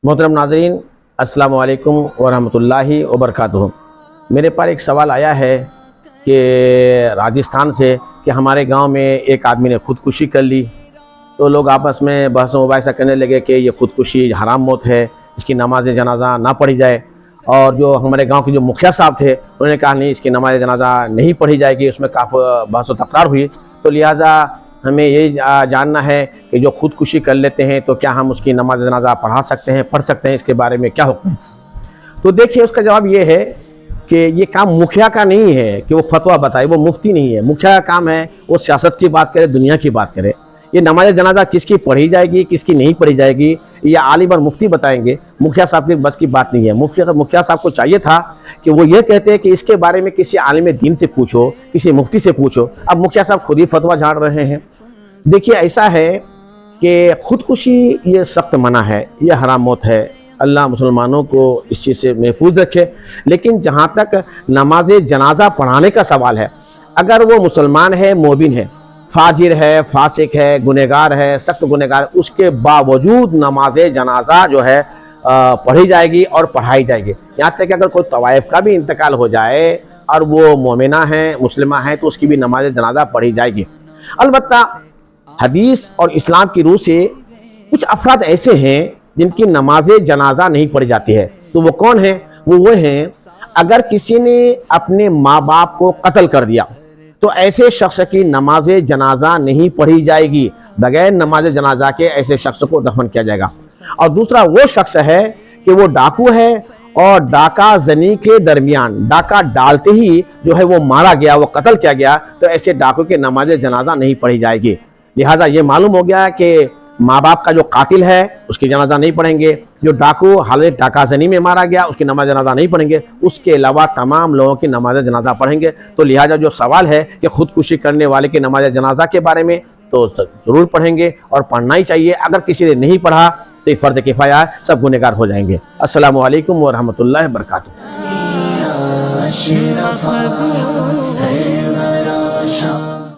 محترم ناظرین، السلام علیکم ورحمۃ اللہ وبرکاتہ۔ میرے پاس ایک سوال آیا ہے کہ راجستھان سے کہ ہمارے گاؤں میں ایک آدمی نے خودکشی کر لی، تو لوگ آپس میں بحث و مباحثہ کرنے لگے کہ یہ خودکشی حرام موت ہے، اس کی نماز جنازہ نہ پڑھی جائے۔ اور جو ہمارے گاؤں کے جو مکھیا صاحب تھے انہوں نے کہا نہیں، اس کی نماز جنازہ نہیں پڑھی جائے گی، اس میں کافی بحث و تکرار ہوئی۔ تو لہٰذا ہمیں یہ جاننا ہے کہ جو خودکشی کر لیتے ہیں تو کیا ہم اس کی نماز جنازہ پڑھ سکتے ہیں، اس کے بارے میں کیا حکم ہے؟ تو دیکھیے، اس کا جواب یہ ہے کہ یہ کام مکھیا کا نہیں ہے کہ وہ فتویٰ بتائے، وہ مفتی نہیں ہے۔ مکھیا کا کام ہے وہ سیاست کی بات کرے، دنیا کی بات کرے۔ یہ نماز جنازہ کس کی پڑھی جائے گی، کس کی نہیں پڑھی جائے گی، یہ عالم اور مفتی بتائیں گے، مکھیا صاحب کی بس کی بات نہیں ہے۔ مکھیا صاحب کو چاہیے تھا کہ وہ یہ کہتے ہیں کہ اس کے بارے میں کسی عالم دین سے پوچھو، کسی مفتی سے پوچھو۔ اب مکھیا صاحب خود ہی فتویٰ جھاڑ رہے ہیں۔ دیکھیے، ایسا ہے کہ خودکشی یہ سخت منع ہے، یہ حرام موت ہے۔ اللہ مسلمانوں کو اس چیز سے محفوظ رکھے۔ لیکن جہاں تک نماز جنازہ پڑھانے کا سوال ہے، اگر وہ مسلمان ہے، مومن ہے، فاجر ہے، فاسق ہے، گنہگار ہے، سخت گنہگار، اس کے باوجود نماز جنازہ جو ہے پڑھی جائے گی اور پڑھائی جائے گی۔ یہاں تک کہ اگر کوئی طوائف کا بھی انتقال ہو جائے اور وہ مومنہ ہے، مسلمہ ہے، تو اس کی بھی نماز جنازہ پڑھی جائے گی۔ البتہ حدیث اور اسلام کی روح سے کچھ افراد ایسے ہیں جن کی نماز جنازہ نہیں پڑھی جاتی ہے۔ تو وہ کون ہیں؟ وہ ہیں اگر کسی نے اپنے ماں باپ کو قتل کر دیا تو ایسے شخص کی نماز جنازہ نہیں پڑھی جائے گی، بغیر نماز جنازہ کے ایسے شخص کو دفن کیا جائے گا۔ اور دوسرا وہ شخص ہے کہ وہ ڈاکو ہے اور ڈاکہ زنی کے درمیان ڈاکہ ڈالتے ہی جو ہے وہ مارا گیا، وہ قتل کیا گیا، تو ایسے ڈاکو کے نماز جنازہ نہیں پڑھی جائے گی۔ لہٰذا یہ معلوم ہو گیا کہ ماں باپ کا جو قاتل ہے اس کی جنازہ نہیں پڑھیں گے، جو ڈاکو حالت ڈاکہ زنی میں مارا گیا اس کی نماز جنازہ نہیں پڑھیں گے، اس کے علاوہ تمام لوگوں کی نماز جنازہ پڑھیں گے۔ تو لہٰذا جو سوال ہے کہ خودکشی کرنے والے کی نماز جنازہ کے بارے میں، تو ضرور پڑھیں گے اور پڑھنا ہی چاہیے۔ اگر کسی نے نہیں پڑھا تو یہ فرض کفایہ ہے، سب گنہگار ہو جائیں گے۔ السلام علیکم ورحمۃ اللہ وبرکاتہ۔